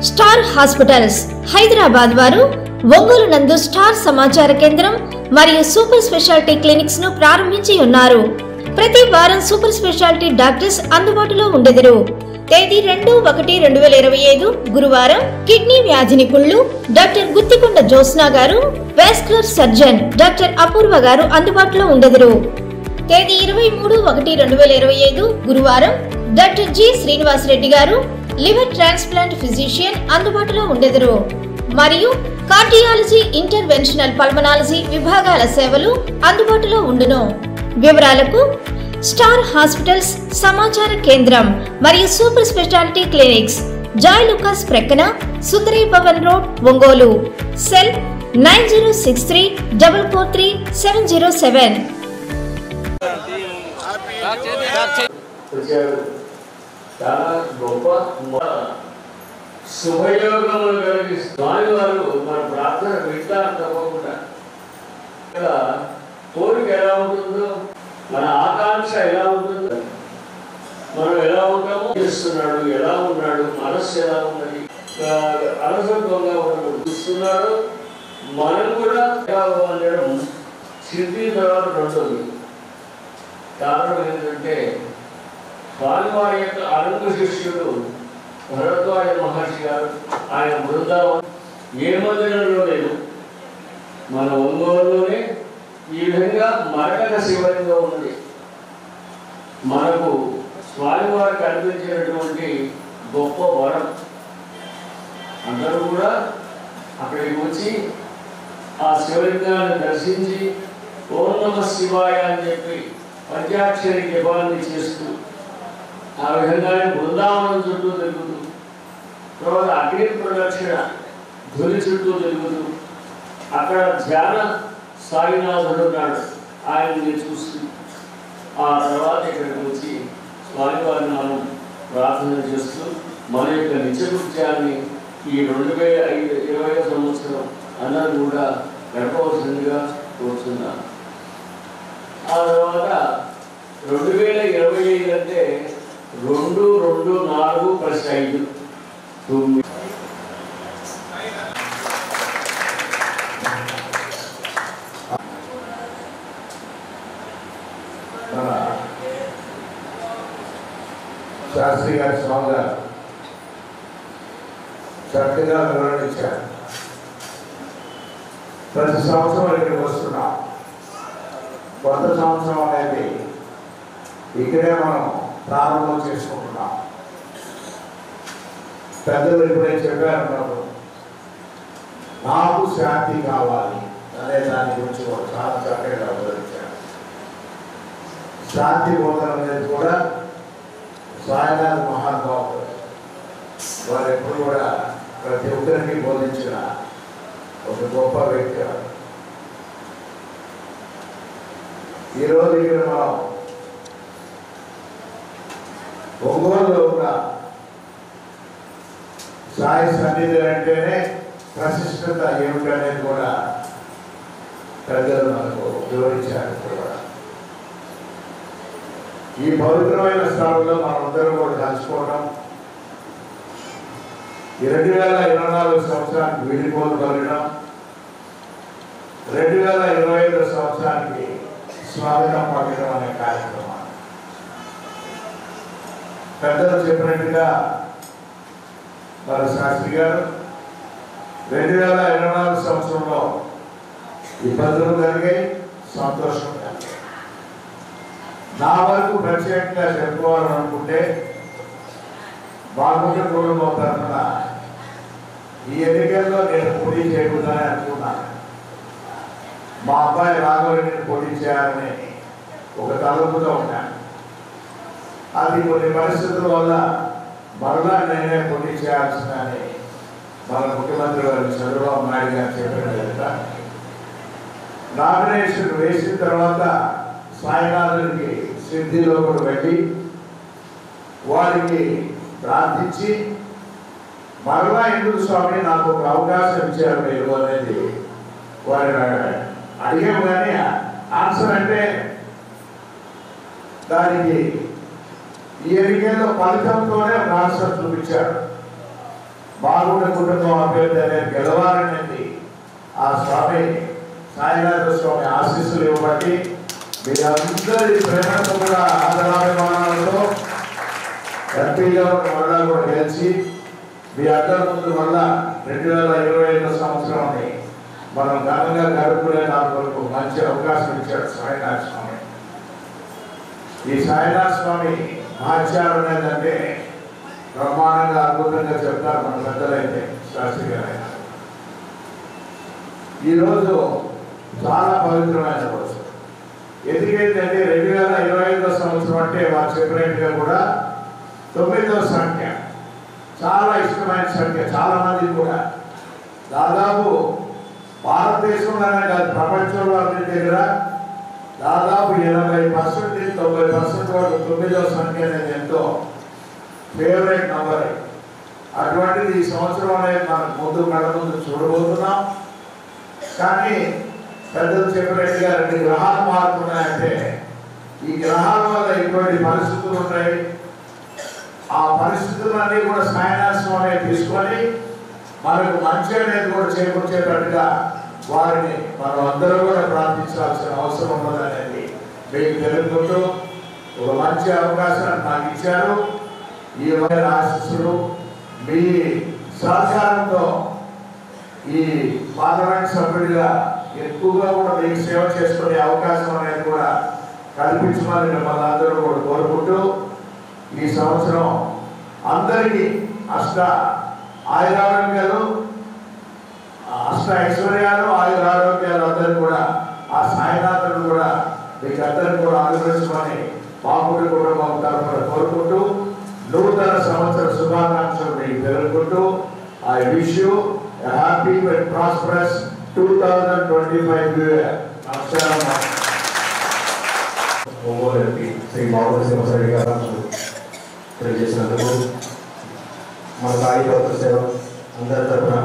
Star hospitals Hyderabad వారు ఒంగోలు నందు star సమాచార కేంద్రం మరియు సూపర్ స్పెషాలిటీ క్లినిక్స్ ను ప్రారంభించి ఉన్నారు. ప్రతి వారం సూపర్ స్పెషాలిటీ డాక్టర్స్ అందుబాటులో ఉండెదరు. తేదీ 2/1/2025 గురువారం కిడ్నీ వ్యాధి నిపుణులు డాక్టర్ గుత్తికొండ జ్యోత్స్న గారు, వాస్కులర్ సర్జన్ డాక్టర్ అపూర్వ గారు అందుబాటులో ఉండెదరు. తేదీ 23/1/2025 గురువారం డాక్టర్ జి శ్రీనివాస్ రెడ్డి గారు, లివర్ ట్రాన్స్ప్లాంట్ ఫిజిషియన్ అందుబాటులో ఉండెదరు. మరియు కార్డియాలజీ, ఇంటర్వెన్షనల్ పల్మనాలజీ విభాగాల సేవలు అందుబాటులో ఉండును. వివరాలకు స్టార్ హాస్పిటల్స్ సమాచార కేంద్రం మరియు super speciality clinics, Joy Lukas ప్రక్కన, సుందరి భవన్ రోడ్, ఒంగోలు. సెల్ 9063443707. చాలా గొప్ప శుభయోగములు కలిగి స్వామి వారు మన ప్రార్థన వింటారు తప్పకుండా. కోరిక ఎలా ఉంటుందో, మన ఆకాంక్ష ఎలా ఉంటుందో, మనం ఎలా ఉంటామో చేస్తున్నాడు, ఎలా ఉన్నాడు, మనస్సు ఎలా ఉన్నది, అలసత్వంగా చూస్తున్నాడు. మనం కూడా అనడం సిద్ధి తర్వాత రెండోది. కారణం ఏంటంటే స్వామివారి యొక్క అనంత శిష్యుడు భరద్వాజ మహర్షి గారు, ఆయన బృందావనం ఏ మందిరంలో లేదు, మన ఒంగోలులోనే ఈ విధంగా మరకత శివలింగం ఉంది. మనకు స్వామివారు కల్పించినటువంటి గొప్ప వరం. అందరూ కూడా అక్కడికి వచ్చి ఆ శివలింగాన్ని దర్శించి ఓం నమః శివాయ అని చెప్పి పంచాక్షరి జపాన్ని చేస్తూ ఆ విధంగానే బృందావనం చుట్టూ తిరుగుతూ, తర్వాత అగ్ని ప్రదక్షిణ ధ్వని చుట్టూ తిరుగుతూ, అక్కడ ధ్యాన సాయినాథుడు ఉన్నాడు, ఆయన్ని చూస్తూ ఆ తర్వాత ఇక్కడికి వచ్చి స్వామివారిని మనం ప్రార్థన చేస్తూ మన యొక్క నిత్యకృత్యాన్ని ఈ 2020 సంవత్సరం అందరూ కూడా గడపవలసిందిగా కోరుతున్నాను. ఆ తర్వాత 2025 అంటే 2-2-4+5 9. శాస్త్రి గారి స్వామి గారు చక్కగా వివరించారు. ప్రతి సంవత్సరం ఇక్కడికి వస్తున్నాం. కొత్త సంవత్సరం అనేది ఇక్కడే మనం ప్రారంభం చేసుకుంటున్నాం. పెద్దలు ఇప్పుడే చెప్పారు, నాకు శాంతి కావాలి అనే దాని గురించి చాలా చక్కగా వివరించారు. శాంతి బోధన అనేది కూడా సాయినాథ్ మహానుభావుడు వారు ఎప్పుడు కూడా ప్రతి ఒక్కరికి బోధించిన ఒక గొప్ప వ్యక్తి. ఈరోజు ఇక్కడ మనం ఒంగోలులో ఉన్న సాయి సన్నిధి అంటేనే ప్రతిష్టత ఏమిటనేది కూడా పెద్దలు మనకు వివరించారు. ఈ పవిత్రమైన స్థలంలో మనందరం కూడా కలుసుకోవడం, 2024 సంవత్సరానికి వీడిపోలు కలగడం, 2025 సంవత్సరానికి స్వాగతం పలకడం అనే కార్యక్రమం. పెద్దలు చెప్పినట్టుగా మరి శాస్త్రి గారు 2024 సంవత్సరంలో ఇబ్బందులు కలిగాయి, సంతోషం కలిగాయి. నా వరకు ప్రత్యేకంగా చెప్పుకోవాలనుకుంటే బాగుంటే కుటుంబం తరఫున ఈ ఎన్నికల్లో నేను పోటీ చేయకూడదని అనుకున్నాను. మా అబ్బాయి రాఘవరెడ్డిని పోటీ చేయాలని ఒక తలంపుతో ఉన్నాను. అది కొన్ని పరిస్థితుల వల్ల మరలా నేనే పోటీ చేయాల్సిందని మన ముఖ్యమంత్రి గారు చంద్రబాబు నాయుడు గారు చెప్పిన విధంగా నామినేషన్ వేసిన తర్వాత సాయినాథునికి సిద్ధిలో కూడా వెళ్ళి వారికి ప్రార్థించి మరలా ఎందుకు స్వామి నాకు ఒక అవకాశం ఇచ్చారు మీరు అనేది వారిని అడిగాము. కానీ ఆన్సర్ అంటే దానికి ఈ ఎన్నికల్లో ఫలితంతోనే ఒక ఆన్సర్ చూపించారు. బాగుండ కుటుంబం అభ్యర్థి అనేది గెలవాలనేది ఆ స్వామి సాయినాథ స్వామి ఆశీస్సులు ఇవ్వబట్టి మీరందరి ప్రేమతో కూడా ఆదరాభిమానాలతో ఎంపీగా మళ్ళా కూడా గెలిచి మీ అందరి ముందు వల్ల 2025 సంవత్సరాన్ని మనం ఘనంగా గడుపుకునే నాకు మంచి అవకాశం ఇచ్చాడు సాయినాథ స్వామి. ఈ సాయినాథ స్వామి ఆచారం ఏంటంటే బ్రహ్మాండంగా అద్భుతంగా చెప్తారు మన పెద్దలైతే శాస్త్రి గారైనా. ఈరోజు చాలా పవిత్రమైన రోజు. ఎందుకంటే 2025 సంవత్సరం అంటే వారు చెప్పినట్టుగా కూడా 9వ సంఖ్య చాలా ఇష్టమైన సంఖ్య. చాలా మంది కూడా దాదాపు భారతదేశంలోనే కాదు ప్రపంచంలో అన్ని దగ్గర దాదాపు 80% 90% వరకు 9వ సంఖ్య అనేది ఎంతో ఫేవరెట్ నంబర్. అటువంటిది ఈ సంవత్సరం అనేది మనం కళ్ళ ముందు చూడబోతున్నాం. కానీ పెద్దలు చెప్పినట్టుగా 2 గ్రహాలు మారుతున్నాయంటే ఈ గ్రహాల వల్ల ఎటువంటి పరిస్థితులు ఉన్నాయి, ఆ పరిస్థితులన్నీ కూడా సాయినాథ స్వామి తీసుకొని మనకు మంచి అనేది కూడా చేకూర్చేటట్టుగా వారిని మనం అందరూ కూడా ప్రార్థించాల్సిన అవసరం ఉన్నదనేది మీకు తెలుపుకుంటూ ఒక మంచి అవకాశాన్ని నాకు ఇచ్చారు. ఈ ఆశీస్సులు మీ సహకారంతో ఈ పార్లమెంట్ సభ్యుడిగా ఎక్కువగా కూడా మీకు సేవ చేసుకునే అవకాశం అనేది కూడా కల్పించమని మిమ్మల్ని అందరూ కూడా కోరుకుంటూ ఈ సంవత్సరం అందరికీ అష్ట ఆయురారోగ్యాలు, అష్ట ఐశ్వర్యాలు, ఆయురారోగ్యాలు అందరూ కూడా ఆ సాయినాథుడు కూడా మీకు అందరినీ కూడా అనుగ్రహించమని బాబుడి కుటుంబం తరఫున కోరుకుంటూ నూతన సంవత్సర శుభాకాంక్షలు మీకు తెలుపుకుంటూ I wish you a happy and prosperous 2025 year. నమస్కారం. ఒంగోలు ఎంపీ శ్రీ మావుల సింహసారి గారు తెలియజేసినందుకు మన కార్యకర్త సేవ అందరి తరఫున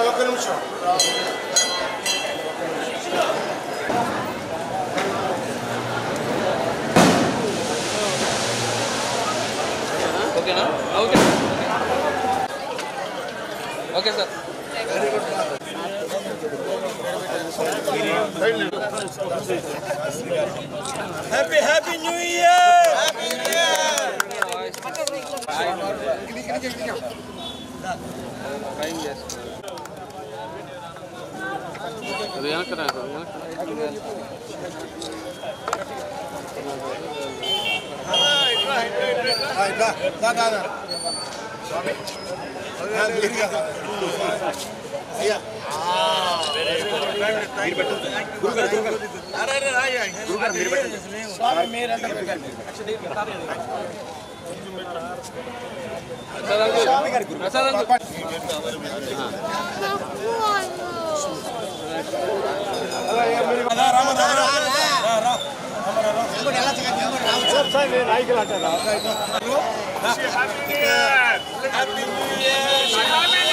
ఒక్క నిమిషం. ఓకేనా? Okay okay sir. Happy new year. Happy New Year!